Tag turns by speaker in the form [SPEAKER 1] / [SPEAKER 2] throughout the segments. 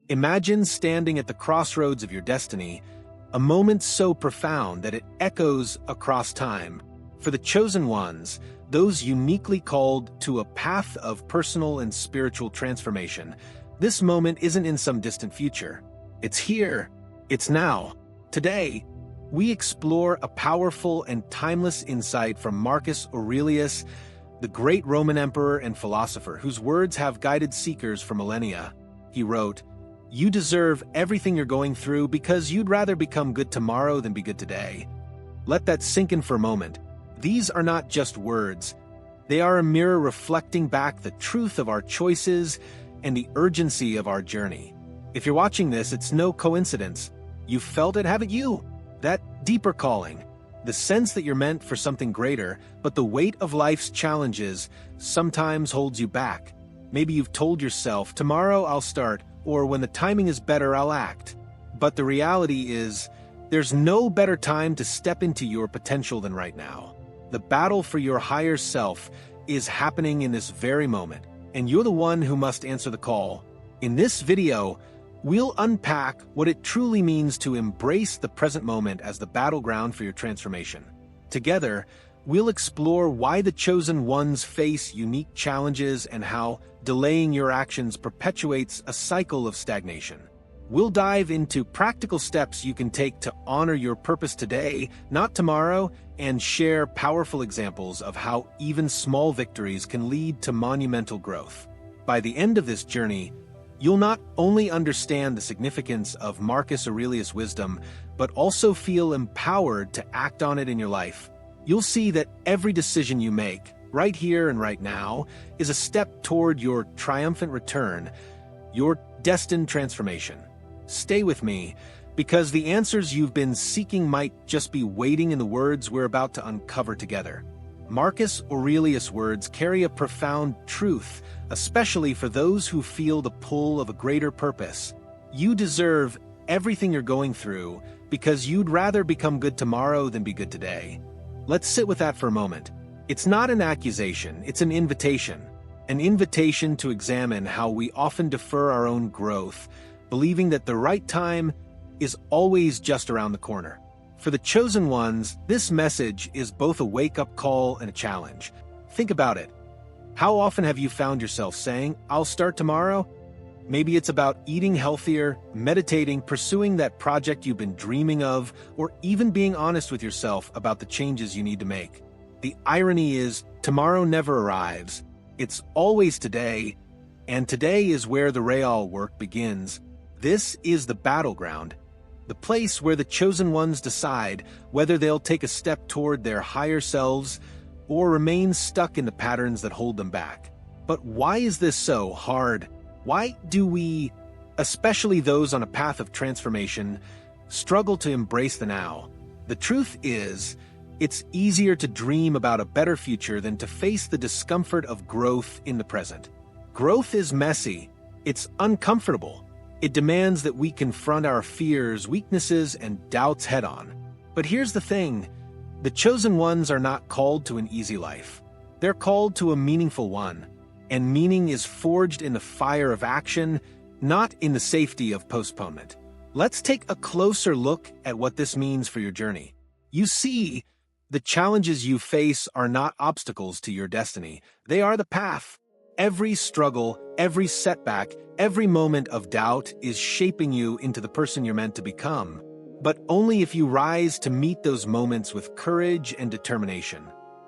[SPEAKER 1] Imagine standing at the crossroads of your destiny, a moment so profound that it echoes across time. For the chosen ones, those uniquely called to a path of personal and spiritual transformation, this moment isn't in some distant future. It's here. It's now. Today, we explore a powerful and timeless insight from Marcus Aurelius, the great Roman emperor and philosopher whose words have guided seekers for millennia. He wrote, "You deserve everything you're going through because you'd rather become good tomorrow than be good today." Let that sink in for a moment. These are not just words. They are a mirror reflecting back the truth of our choices and the urgency of our journey. If you're watching this, it's no coincidence. You've felt it, haven't you? That deeper calling, the sense that you're meant for something greater, but the weight of life's challenges sometimes holds you back. Maybe you've told yourself, tomorrow I'll start, or when the timing is better, I'll act. But the reality is, there's no better time to step into your potential than right now. The battle for your higher self is happening in this very moment, and you're the one who must answer the call. In this video, we'll unpack what it truly means to embrace the present moment as the battleground for your transformation. Together, we'll explore why the chosen ones face unique challenges and how delaying your actions perpetuates a cycle of stagnation. We'll dive into practical steps you can take to honor your purpose today, not tomorrow, and share powerful examples of how even small victories can lead to monumental growth. By the end of this journey, you'll not only understand the significance of Marcus Aurelius' wisdom, but also feel empowered to act on it in your life. You'll see that every decision you make, right here and right now, is a step toward your triumphant return, your destined transformation. Stay with me, because the answers you've been seeking might just be waiting in the words we're about to uncover together. Marcus Aurelius' words carry a profound truth, especially for those who feel the pull of a greater purpose. You deserve everything you're going through because you'd rather become good tomorrow than be good today. Let's sit with that for a moment. It's not an accusation, it's an invitation. An invitation to examine how we often defer our own growth, believing that the right time is always just around the corner. For the chosen ones, this message is both a wake-up call and a challenge. Think about it. How often have you found yourself saying, "I'll start tomorrow"? Maybe it's about eating healthier, meditating, pursuing that project you've been dreaming of, or even being honest with yourself about the changes you need to make. The irony is, tomorrow never arrives. It's always today, and today is where the real work begins. This is the battleground, the place where the chosen ones decide whether they'll take a step toward their higher selves or remain stuck in the patterns that hold them back. But why is this so hard? Why do we, especially those on a path of transformation, struggle to embrace the now? The truth is, it's easier to dream about a better future than to face the discomfort of growth in the present. Growth is messy. It's uncomfortable. It demands that we confront our fears, weaknesses, and doubts head-on. But here's the thing. The chosen ones are not called to an easy life. They're called to a meaningful one. And meaning is forged in the fire of action, not in the safety of postponement. Let's take a closer look at what this means for your journey. You see, the challenges you face are not obstacles to your destiny. They are the path. Every struggle, every setback, every moment of doubt is shaping you into the person you're meant to become. But only if you rise to meet those moments with courage and determination.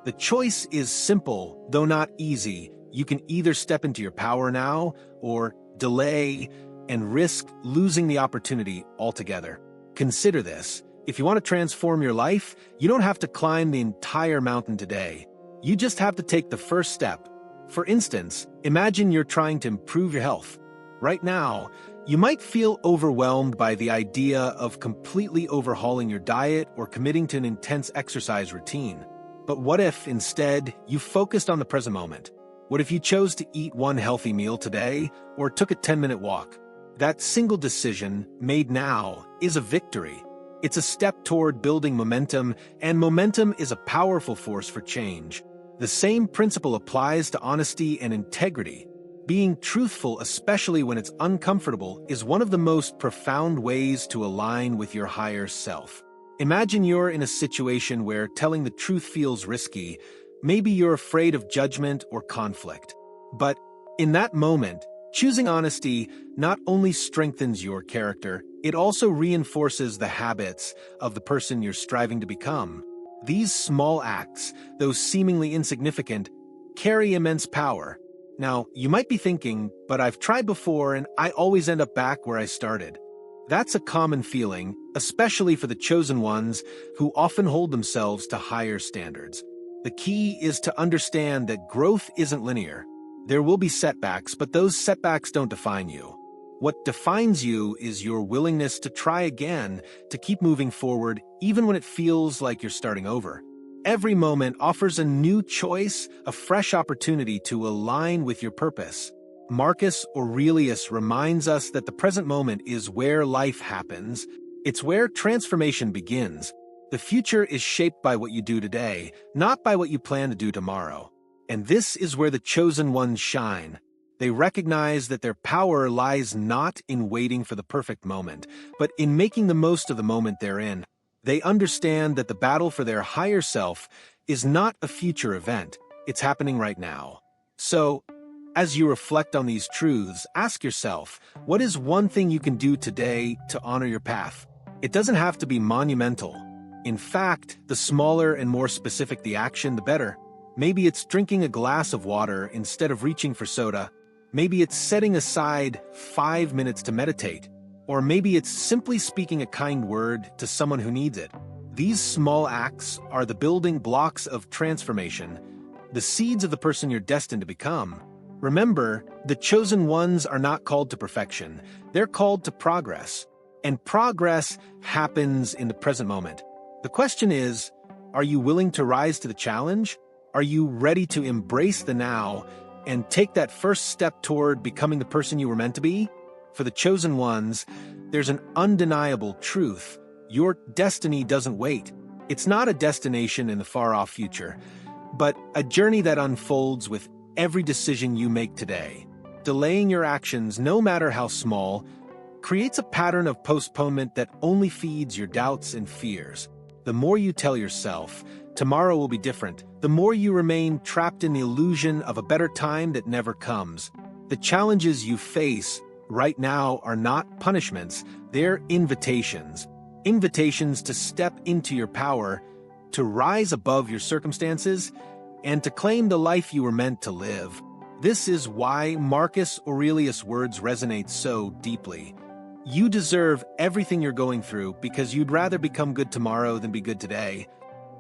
[SPEAKER 1] The choice is simple, though not easy. You can either step into your power now, or delay and risk losing the opportunity altogether. Consider this. If you want to transform your life, you don't have to climb the entire mountain today. You just have to take the first step. For instance, imagine you're trying to improve your health. Right now, you might feel overwhelmed by the idea of completely overhauling your diet or committing to an intense exercise routine. But what if, instead, you focused on the present moment? What if you chose to eat one healthy meal today, or took a 10-minute walk? That single decision, made now, is a victory. It's a step toward building momentum, and momentum is a powerful force for change. The same principle applies to honesty and integrity. Being truthful, especially when it's uncomfortable, is one of the most profound ways to align with your higher self. Imagine you're in a situation where telling the truth feels risky. Maybe you're afraid of judgment or conflict. But in that moment, choosing honesty not only strengthens your character, it also reinforces the habits of the person you're striving to become. These small acts, though seemingly insignificant, carry immense power. Now, you might be thinking, but I've tried before and I always end up back where I started. That's a common feeling, especially for the chosen ones who often hold themselves to higher standards. The key is to understand that growth isn't linear. There will be setbacks, but those setbacks don't define you. What defines you is your willingness to try again, to keep moving forward, even when it feels like you're starting over. Every moment offers a new choice, a fresh opportunity to align with your purpose. Marcus Aurelius reminds us that the present moment is where life happens. It's where transformation begins. The future is shaped by what you do today, not by what you plan to do tomorrow. And this is where the chosen ones shine. They recognize that their power lies not in waiting for the perfect moment, but in making the most of the moment they're in. They understand that the battle for their higher self is not a future event, it's happening right now. So, as you reflect on these truths, ask yourself, what is one thing you can do today to honor your path? It doesn't have to be monumental. In fact, the smaller and more specific the action, the better. Maybe it's drinking a glass of water instead of reaching for soda. Maybe it's setting aside 5 minutes to meditate. Or maybe it's simply speaking a kind word to someone who needs it. These small acts are the building blocks of transformation, the seeds of the person you're destined to become. Remember, the chosen ones are not called to perfection. They're called to progress. And progress happens in the present moment. The question is, are you willing to rise to the challenge? Are you ready to embrace the now and take that first step toward becoming the person you were meant to be? For the chosen ones, there's an undeniable truth. Your destiny doesn't wait. It's not a destination in the far-off future, but a journey that unfolds with every decision you make today. Delaying your actions, no matter how small, creates a pattern of postponement that only feeds your doubts and fears. The more you tell yourself, tomorrow will be different, the more you remain trapped in the illusion of a better time that never comes. The challenges you face right now are not punishments, they're invitations. Invitations to step into your power, to rise above your circumstances, and to claim the life you were meant to live. This is why Marcus Aurelius' words resonate so deeply. You deserve everything you're going through because you'd rather become good tomorrow than be good today.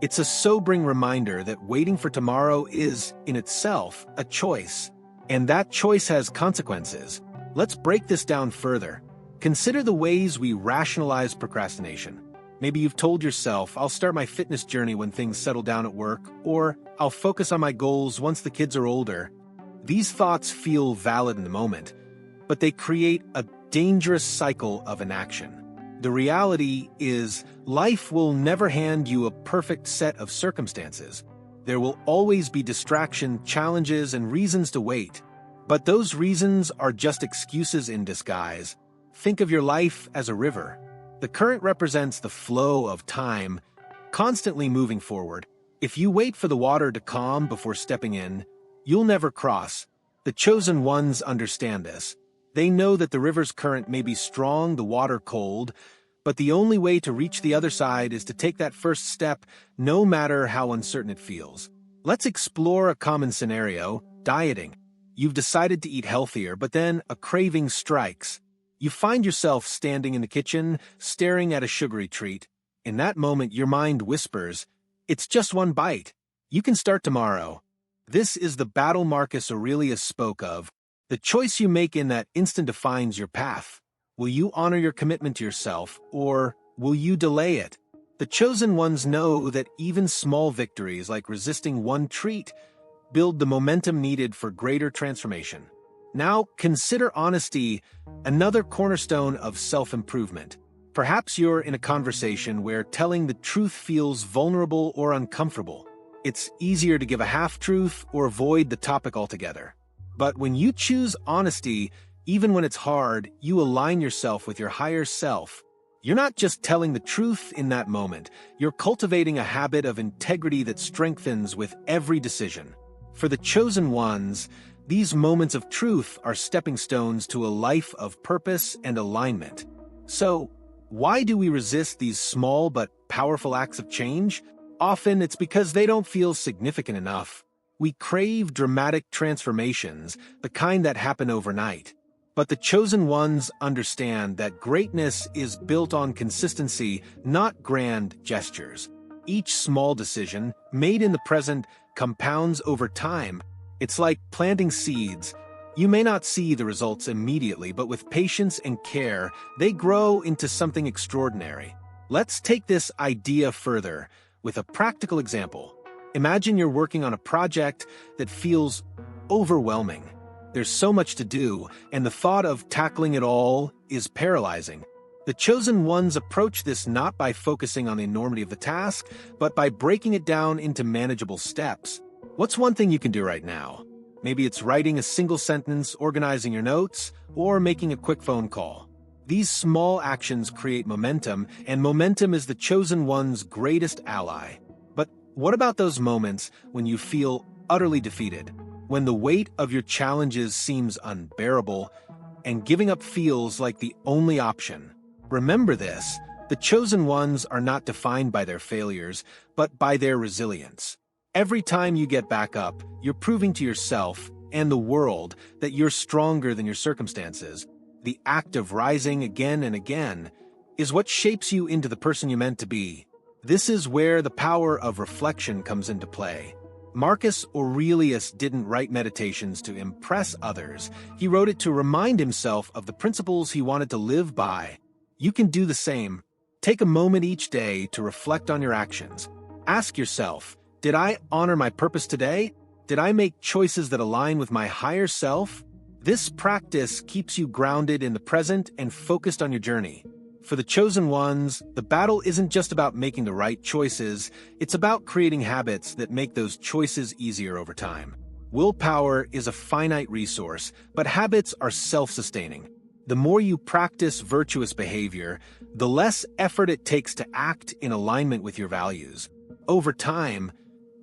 [SPEAKER 1] It's a sobering reminder that waiting for tomorrow is, in itself, a choice. And that choice has consequences. Let's break this down further. Consider the ways we rationalize procrastination. Maybe you've told yourself, I'll start my fitness journey when things settle down at work, or I'll focus on my goals once the kids are older. These thoughts feel valid in the moment, but they create a dangerous cycle of inaction. The reality is, life will never hand you a perfect set of circumstances. There will always be distraction, challenges, and reasons to wait. But those reasons are just excuses in disguise. Think of your life as a river. The current represents the flow of time, constantly moving forward. If you wait for the water to calm before stepping in, you'll never cross. The chosen ones understand this. They know that the river's current may be strong, the water cold, but the only way to reach the other side is to take that first step, no matter how uncertain it feels. Let's explore a common scenario, dieting. You've decided to eat healthier, but then a craving strikes. You find yourself standing in the kitchen, staring at a sugary treat. In that moment, your mind whispers, it's just one bite. You can start tomorrow. This is the battle Marcus Aurelius spoke of. The choice you make in that instant defines your path. Will you honor your commitment to yourself, or will you delay it? The chosen ones know that even small victories, like resisting one treat, build the momentum needed for greater transformation. Now, consider honesty, another cornerstone of self-improvement. Perhaps you're in a conversation where telling the truth feels vulnerable or uncomfortable. It's easier to give a half-truth or avoid the topic altogether. But when you choose honesty, even when it's hard, you align yourself with your higher self. You're not just telling the truth in that moment, you're cultivating a habit of integrity that strengthens with every decision. For the chosen ones, these moments of truth are stepping stones to a life of purpose and alignment. So, why do we resist these small but powerful acts of change? Often it's because they don't feel significant enough. We crave dramatic transformations, the kind that happen overnight. But the chosen ones understand that greatness is built on consistency, not grand gestures. Each small decision, made in the present, compounds over time. It's like planting seeds. You may not see the results immediately, but with patience and care, they grow into something extraordinary. Let's take this idea further with a practical example. Imagine you're working on a project that feels overwhelming. There's so much to do, and the thought of tackling it all is paralyzing. The chosen ones approach this not by focusing on the enormity of the task, but by breaking it down into manageable steps. What's one thing you can do right now? Maybe it's writing a single sentence, organizing your notes, or making a quick phone call. These small actions create momentum, and momentum is the chosen one's greatest ally. But what about those moments when you feel utterly defeated? When the weight of your challenges seems unbearable, and giving up feels like the only option? Remember this, the chosen ones are not defined by their failures, but by their resilience. Every time you get back up, you're proving to yourself and the world that you're stronger than your circumstances. The act of rising again and again is what shapes you into the person you're meant to be. This is where the power of reflection comes into play. Marcus Aurelius didn't write meditations to impress others. He wrote it to remind himself of the principles he wanted to live by. You can do the same. Take a moment each day to reflect on your actions. Ask yourself, did I honor my purpose today? Did I make choices that align with my higher self? This practice keeps you grounded in the present and focused on your journey. For the chosen ones, the battle isn't just about making the right choices, it's about creating habits that make those choices easier over time. Willpower is a finite resource, but habits are self-sustaining. The more you practice virtuous behavior, the less effort it takes to act in alignment with your values. Over time,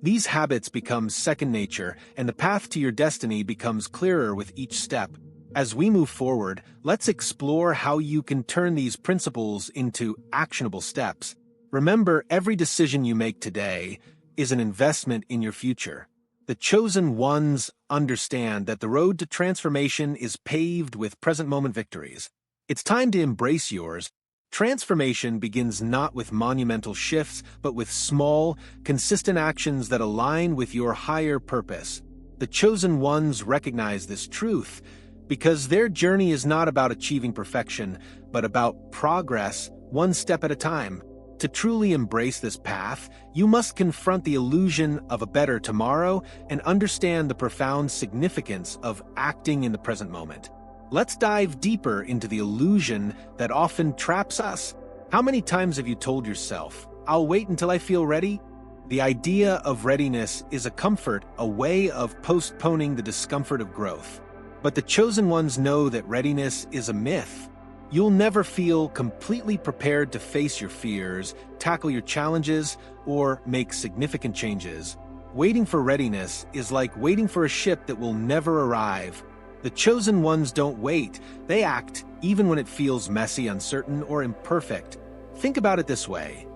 [SPEAKER 1] these habits become second nature, and the path to your destiny becomes clearer with each step. As we move forward, let's explore how you can turn these principles into actionable steps. Remember, every decision you make today is an investment in your future. The chosen ones understand that the road to transformation is paved with present-moment victories. It's time to embrace yours. Transformation begins not with monumental shifts, but with small, consistent actions that align with your higher purpose. The chosen ones recognize this truth because their journey is not about achieving perfection, but about progress, one step at a time. To truly embrace this path, you must confront the illusion of a better tomorrow and understand the profound significance of acting in the present moment. Let's dive deeper into the illusion that often traps us. How many times have you told yourself, "I'll wait until I feel ready"? The idea of readiness is a comfort, a way of postponing the discomfort of growth. But the chosen ones know that readiness is a myth. You'll never feel completely prepared to face your fears, tackle your challenges, or make significant changes. Waiting for readiness is like waiting for a ship that will never arrive. The chosen ones don't wait, they act, even when it feels messy, uncertain, or imperfect. Think about it this way.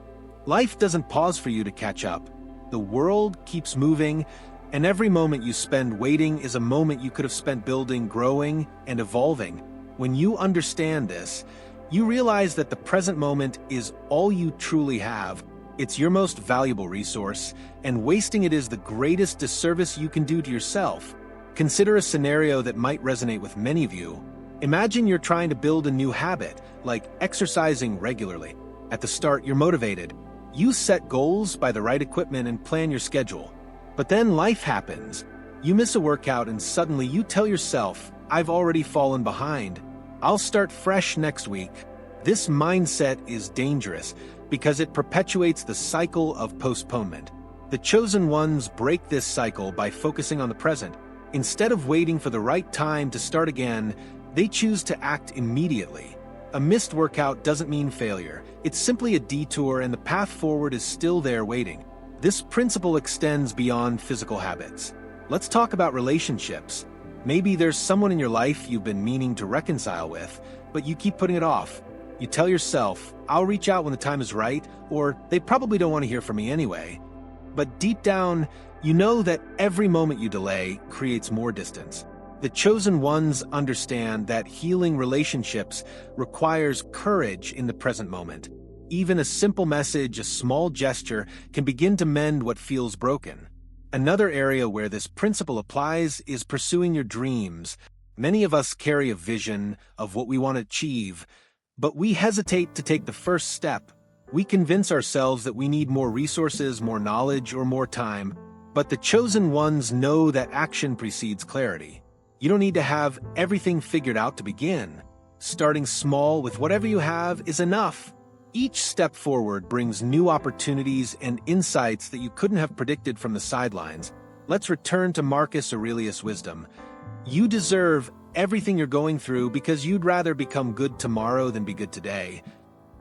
[SPEAKER 1] Life doesn't pause for you to catch up. The world keeps moving, and every moment you spend waiting is a moment you could have spent building, growing, and evolving. When you understand this, you realize that the present moment is all you truly have. It's your most valuable resource, and wasting it is the greatest disservice you can do to yourself. Consider a scenario that might resonate with many of you. Imagine you're trying to build a new habit, like exercising regularly. At the start, you're motivated. You set goals, buy the right equipment, and plan your schedule. But then life happens. You miss a workout and suddenly you tell yourself, "I've already fallen behind. I'll start fresh next week." This mindset is dangerous because it perpetuates the cycle of postponement. The chosen ones break this cycle by focusing on the present. Instead of waiting for the right time to start again, they choose to act immediately. A missed workout doesn't mean failure. It's simply a detour and the path forward is still there waiting. This principle extends beyond physical habits. Let's talk about relationships. Maybe there's someone in your life you've been meaning to reconcile with, but you keep putting it off. You tell yourself, I'll reach out when the time is right, or they probably don't want to hear from me anyway. But deep down, you know that every moment you delay creates more distance. The chosen ones understand that healing relationships requires courage in the present moment. Even a simple message, a small gesture, can begin to mend what feels broken. Another area where this principle applies is pursuing your dreams. Many of us carry a vision of what we want to achieve, but we hesitate to take the first step. We convince ourselves that we need more resources, more knowledge, or more time. But the chosen ones know that action precedes clarity. You don't need to have everything figured out to begin. Starting small with whatever you have is enough. Each step forward brings new opportunities and insights that you couldn't have predicted from the sidelines. Let's return to Marcus Aurelius' wisdom. You deserve everything you're going through because you'd rather become good tomorrow than be good today.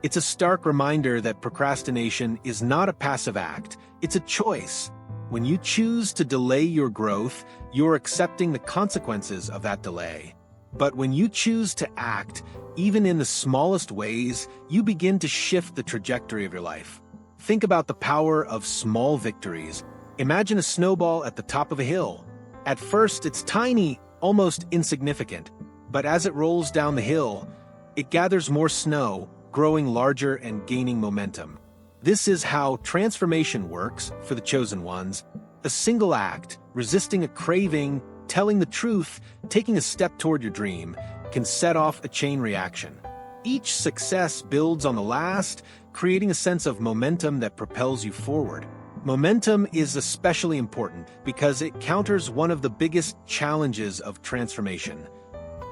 [SPEAKER 1] It's a stark reminder that procrastination is not a passive act, it's a choice. When you choose to delay your growth, you're accepting the consequences of that delay. But when you choose to act, even in the smallest ways, you begin to shift the trajectory of your life. Think about the power of small victories. Imagine a snowball at the top of a hill. At first, it's tiny, almost insignificant. But as it rolls down the hill, it gathers more snow, growing larger and gaining momentum. This is how transformation works for the chosen ones. A single act, resisting a craving, telling the truth, taking a step toward your dream, can set off a chain reaction. Each success builds on the last, creating a sense of momentum that propels you forward. Momentum is especially important because it counters one of the biggest challenges of transformation: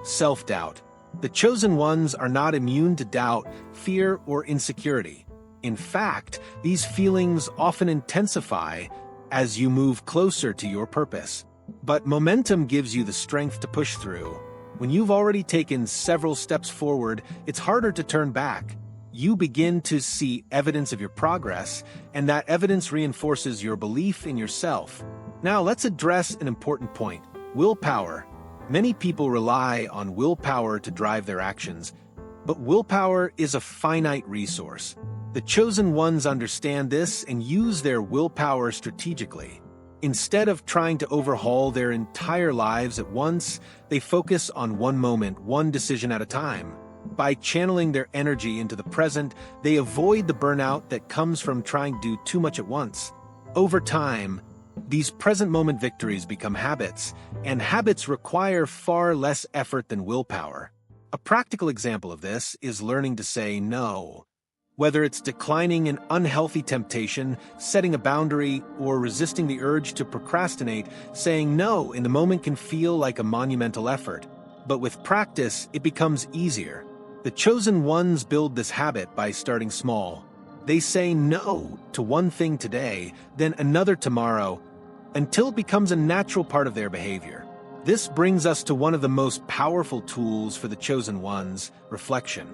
[SPEAKER 1] self-doubt. The chosen ones are not immune to doubt, fear, or insecurity. In fact, these feelings often intensify as you move closer to your purpose. But momentum gives you the strength to push through. When you've already taken several steps forward, it's harder to turn back. You begin to see evidence of your progress, and that evidence reinforces your belief in yourself. Now let's address an important point: willpower. Many people rely on willpower to drive their actions, but willpower is a finite resource. The chosen ones understand this and use their willpower strategically. Instead of trying to overhaul their entire lives at once, they focus on one moment, one decision at a time. By channeling their energy into the present, they avoid the burnout that comes from trying to do too much at once. Over time, these present moment victories become habits, and habits require far less effort than willpower. A practical example of this is learning to say no. Whether it's declining an unhealthy temptation, setting a boundary, or resisting the urge to procrastinate, saying no in the moment can feel like a monumental effort. But with practice, it becomes easier. The chosen ones build this habit by starting small. They say no to one thing today, then another tomorrow, until it becomes a natural part of their behavior. This brings us to one of the most powerful tools for the chosen ones: reflection.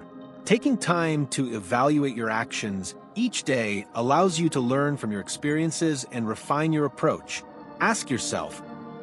[SPEAKER 1] Taking time to evaluate your actions each day allows you to learn from your experiences and refine your approach. Ask yourself,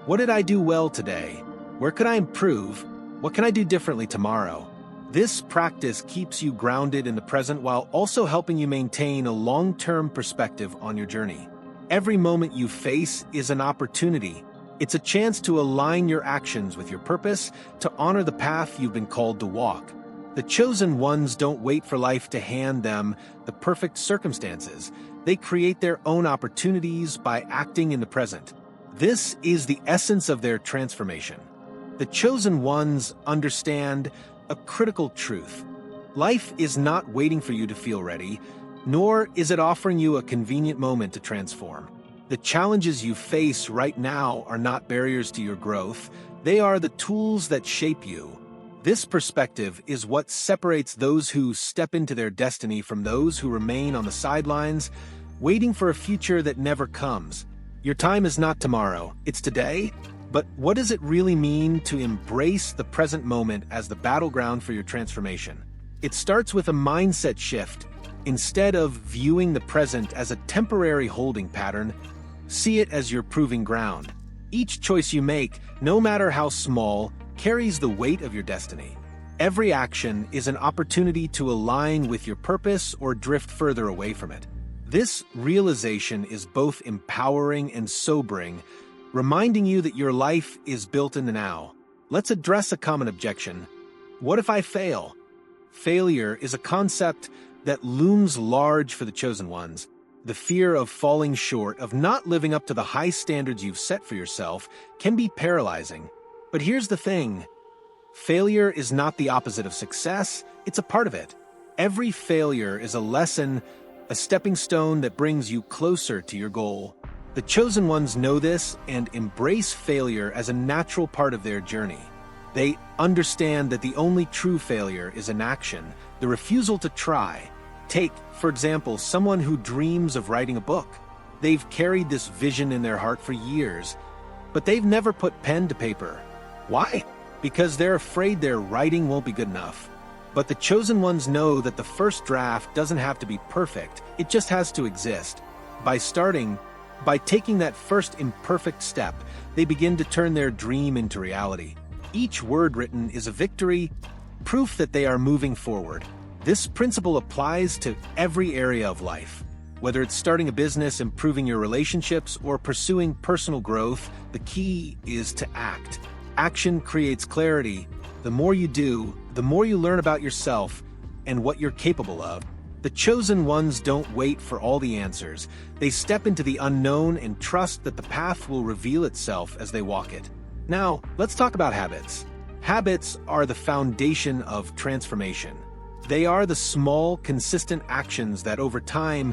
[SPEAKER 1] what did I do well today? Where could I improve? What can I do differently tomorrow? This practice keeps you grounded in the present while also helping you maintain a long-term perspective on your journey. Every moment you face is an opportunity. It's a chance to align your actions with your purpose, to honor the path you've been called to walk. The chosen ones don't wait for life to hand them the perfect circumstances. They create their own opportunities by acting in the present. This is the essence of their transformation. The chosen ones understand a critical truth. Life is not waiting for you to feel ready, nor is it offering you a convenient moment to transform. The challenges you face right now are not barriers to your growth. They are the tools that shape you. This perspective is what separates those who step into their destiny from those who remain on the sidelines, waiting for a future that never comes. Your time is not tomorrow, it's today. But what does it really mean to embrace the present moment as the battleground for your transformation? It starts with a mindset shift. Instead of viewing the present as a temporary holding pattern, see it as your proving ground. Each choice you make, no matter how small, carries the weight of your destiny. Every action is an opportunity to align with your purpose or drift further away from it. This realization is both empowering and sobering, reminding you that your life is built in the now. Let's address a common objection. What if I fail? Failure is a concept that looms large for the chosen ones. The fear of falling short, of not living up to the high standards you've set for yourself, can be paralyzing. But here's the thing. Failure is not the opposite of success, it's a part of it. Every failure is a lesson, a stepping stone that brings you closer to your goal. The chosen ones know this and embrace failure as a natural part of their journey. They understand that the only true failure is inaction, the refusal to try. Take, for example, someone who dreams of writing a book. They've carried this vision in their heart for years, but they've never put pen to paper. Why? Because they're afraid their writing won't be good enough. But the chosen ones know that the first draft doesn't have to be perfect, it just has to exist. By taking that first imperfect step, they begin to turn their dream into reality. Each word written is a victory, proof that they are moving forward. This principle applies to every area of life. Whether it's starting a business, improving your relationships, or pursuing personal growth, the key is to act. Action creates clarity. The more you do, the more you learn about yourself and what you're capable of. The chosen ones don't wait for all the answers. They step into the unknown and trust that the path will reveal itself as they walk it. Now, let's talk about habits. Habits are the foundation of transformation. They are the small, consistent actions that over time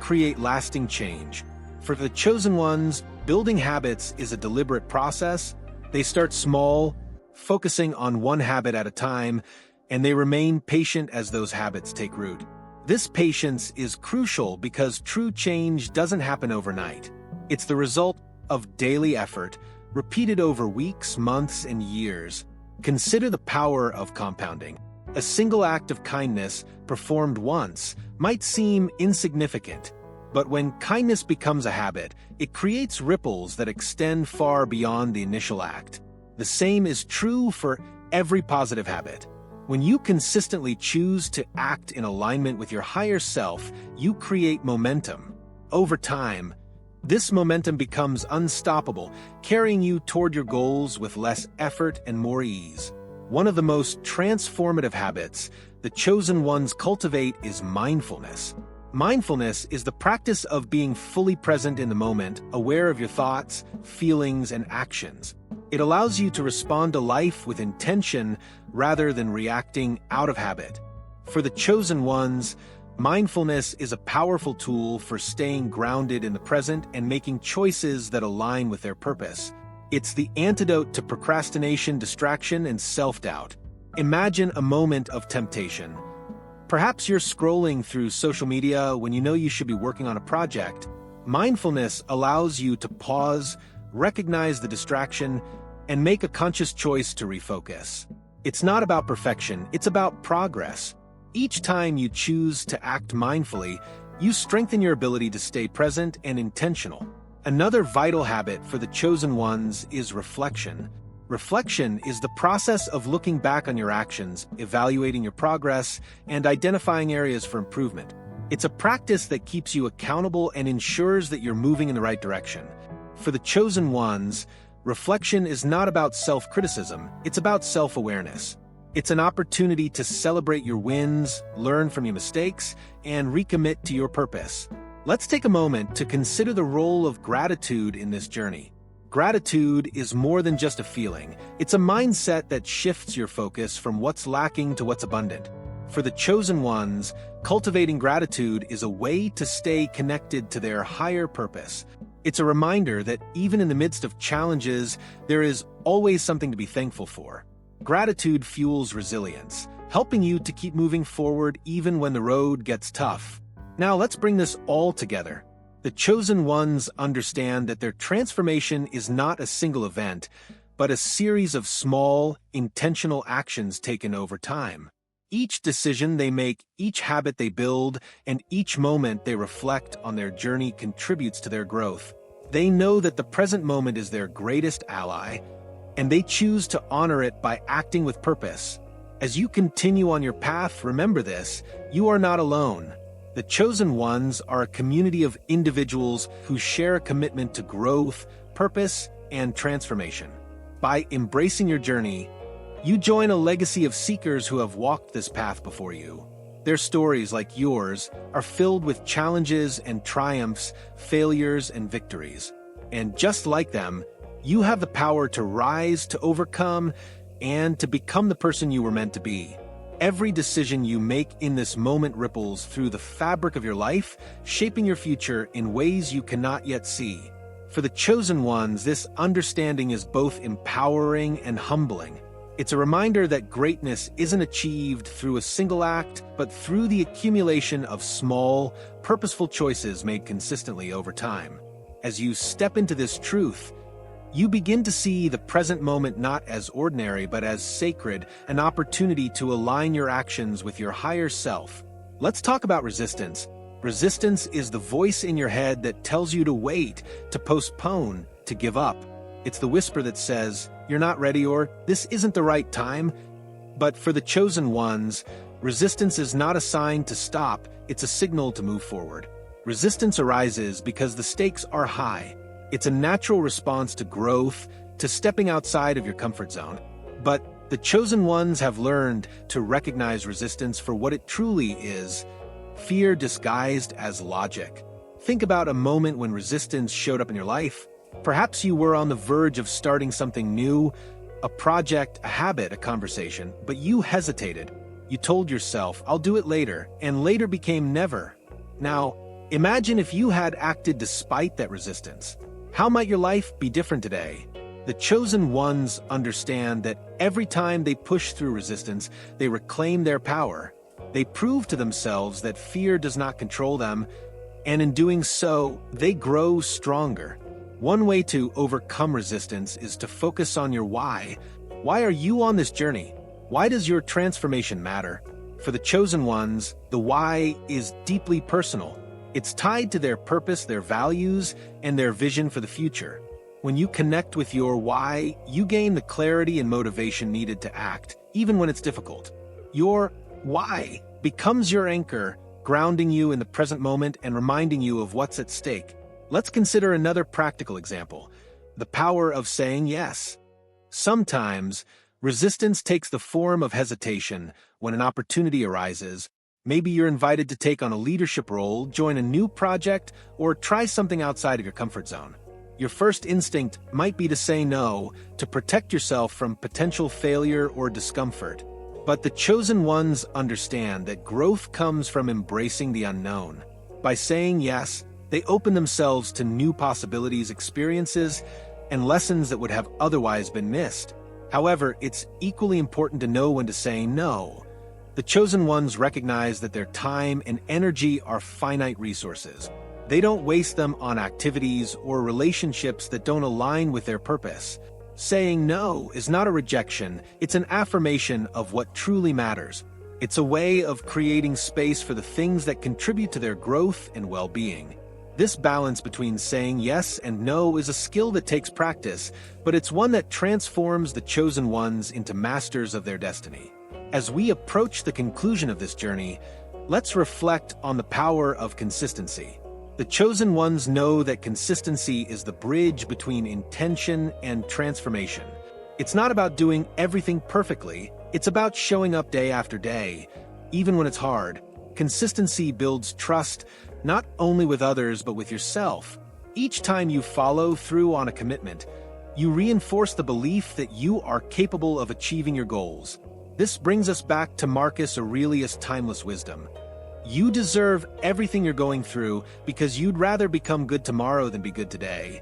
[SPEAKER 1] create lasting change. For the chosen ones, building habits is a deliberate process. They start small, focusing on one habit at a time, and they remain patient as those habits take root. This patience is crucial because true change doesn't happen overnight. It's the result of daily effort, repeated over weeks, months, and years. Consider the power of compounding. A single act of kindness, performed once, might seem insignificant, but when kindness becomes a habit, it creates ripples that extend far beyond the initial act. The same is true for every positive habit. When you consistently choose to act in alignment with your higher self, you create momentum. Over time, this momentum becomes unstoppable, carrying you toward your goals with less effort and more ease. One of the most transformative habits the chosen ones cultivate is mindfulness. Mindfulness is the practice of being fully present in the moment, aware of your thoughts, feelings, and actions. It allows you to respond to life with intention rather than reacting out of habit. For the chosen ones, mindfulness is a powerful tool for staying grounded in the present and making choices that align with their purpose. It's the antidote to procrastination, distraction, and self-doubt. Imagine a moment of temptation. Perhaps you're scrolling through social media when you know you should be working on a project. Mindfulness allows you to pause, recognize the distraction, and make a conscious choice to refocus. It's not about perfection, it's about progress. Each time you choose to act mindfully, you strengthen your ability to stay present and intentional. Another vital habit for the chosen ones is reflection. Reflection is the process of looking back on your actions, evaluating your progress, and identifying areas for improvement. It's a practice that keeps you accountable and ensures that you're moving in the right direction. For the chosen ones, reflection is not about self-criticism, it's about self-awareness. It's an opportunity to celebrate your wins, learn from your mistakes, and recommit to your purpose. Let's take a moment to consider the role of gratitude in this journey. Gratitude is more than just a feeling. It's a mindset that shifts your focus from what's lacking to what's abundant. For the chosen ones, cultivating gratitude is a way to stay connected to their higher purpose. It's a reminder that even in the midst of challenges, there is always something to be thankful for. Gratitude fuels resilience, helping you to keep moving forward even when the road gets tough. Now let's bring this all together. The The chosen ones understand that their transformation is not a single event, but a series of small, intentional actions taken over time. Each decision they make, each habit they build, and each moment they reflect on their journey contributes to their growth. They know that the present moment is their greatest ally, and they choose to honor it by acting with purpose. As you continue on your path, remember this: you are not alone. The chosen ones are a community of individuals who share a commitment to growth, purpose, and transformation. By embracing your journey, you join a legacy of seekers who have walked this path before you. Their stories, like yours, are filled with challenges and triumphs, failures and victories. And just like them, you have the power to rise, to overcome, and to become the person you were meant to be. Every decision you make in this moment ripples through the fabric of your life, shaping your future in ways you cannot yet see. For the chosen ones, this understanding is both empowering and humbling. It's a reminder that greatness isn't achieved through a single act, but through the accumulation of small, purposeful choices made consistently over time. As you step into this truth, you begin to see the present moment not as ordinary but as sacred, an opportunity to align your actions with your higher self. Let's talk about resistance. Resistance is the voice in your head that tells you to wait, to postpone, to give up. It's the whisper that says, "You're not ready," or "This isn't the right time." But for the chosen ones, resistance is not a sign to stop, it's a signal to move forward. Resistance arises because the stakes are high. It's a natural response to growth, to stepping outside of your comfort zone. But the chosen ones have learned to recognize resistance for what it truly is: fear disguised as logic. Think about a moment when resistance showed up in your life. Perhaps you were on the verge of starting something new, a project, a habit, a conversation, but you hesitated. You told yourself, "I'll do it later," and later became never. Now, imagine if you had acted despite that resistance. How might your life be different today? The chosen ones understand that every time they push through resistance, they reclaim their power. They prove to themselves that fear does not control them, and in doing so, they grow stronger. One way to overcome resistance is to focus on your why. Why are you on this journey? Why does your transformation matter? For the chosen ones, the why is deeply personal. It's tied to their purpose, their values, and their vision for the future. When you connect with your why, you gain the clarity and motivation needed to act, even when it's difficult. Your why becomes your anchor, grounding you in the present moment and reminding you of what's at stake. Let's consider another practical example: the power of saying yes. Sometimes, resistance takes the form of hesitation when an opportunity arises. Maybe you're invited to take on a leadership role, join a new project, or try something outside of your comfort zone. Your first instinct might be to say no, to protect yourself from potential failure or discomfort. But the chosen ones understand that growth comes from embracing the unknown. By saying yes, they open themselves to new possibilities, experiences, and lessons that would have otherwise been missed. However, it's equally important to know when to say no. The chosen ones recognize that their time and energy are finite resources. They don't waste them on activities or relationships that don't align with their purpose. Saying no is not a rejection, it's an affirmation of what truly matters. It's a way of creating space for the things that contribute to their growth and well-being. This balance between saying yes and no is a skill that takes practice, but it's one that transforms the chosen ones into masters of their destiny. As we approach the conclusion of this journey, let's reflect on the power of consistency. The chosen ones know that consistency is the bridge between intention and transformation. It's not about doing everything perfectly, it's about showing up day after day, even when it's hard. Consistency builds trust, not only with others but with yourself. Each time you follow through on a commitment, you reinforce the belief that you are capable of achieving your goals. This brings us back to Marcus Aurelius' timeless wisdom. You deserve everything you're going through because you'd rather become good tomorrow than be good today.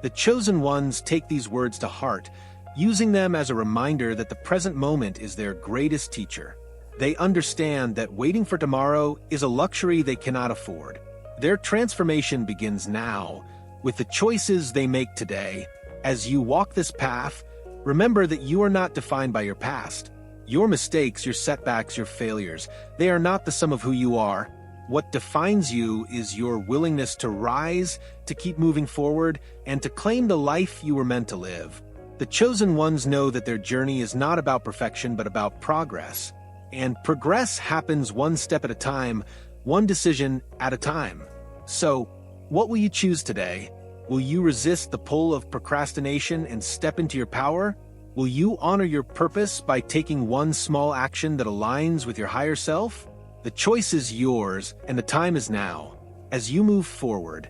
[SPEAKER 1] The chosen ones take these words to heart, using them as a reminder that the present moment is their greatest teacher. They understand that waiting for tomorrow is a luxury they cannot afford. Their transformation begins now, with the choices they make today. As you walk this path, remember that you are not defined by your past. Your mistakes, your setbacks, your failures, they are not the sum of who you are. What defines you is your willingness to rise, to keep moving forward, and to claim the life you were meant to live. The chosen ones know that their journey is not about perfection, but about progress. And progress happens one step at a time, one decision at a time. So, what will you choose today? Will you resist the pull of procrastination and step into your power? Will you honor your purpose by taking one small action that aligns with your higher self? The choice is yours, and the time is now. As you move forward,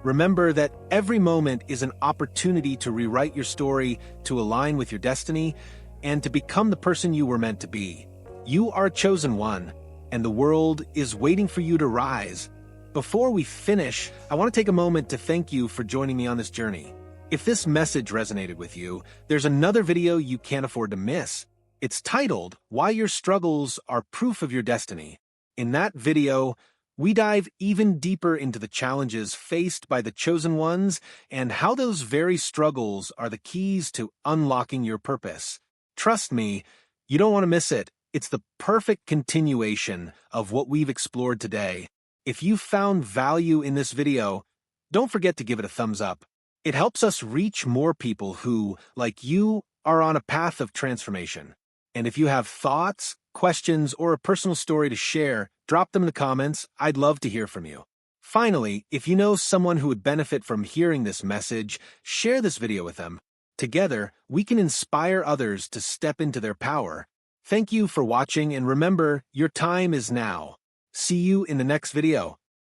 [SPEAKER 1] remember that every moment is an opportunity to rewrite your story, to align with your destiny, and to become the person you were meant to be. You are a chosen one, and the world is waiting for you to rise. Before we finish, I want to take a moment to thank you for joining me on this journey. If this message resonated with you, there's another video you can't afford to miss. It's titled, "Why Your Struggles Are Proof of Your Destiny." In that video, we dive even deeper into the challenges faced by the chosen ones and how those very struggles are the keys to unlocking your purpose. Trust me, you don't want to miss it. It's the perfect continuation of what we've explored today. If you found value in this video, don't forget to give it a thumbs up. It helps us reach more people who, like you, are on a path of transformation. And if you have thoughts, questions, or a personal story to share, drop them in the comments. I'd love to hear from you. Finally, if you know someone who would benefit from hearing this message, share this video with them. Together, we can inspire others to step into their power. Thank you for watching, and remember, your time is now. See you in the next video.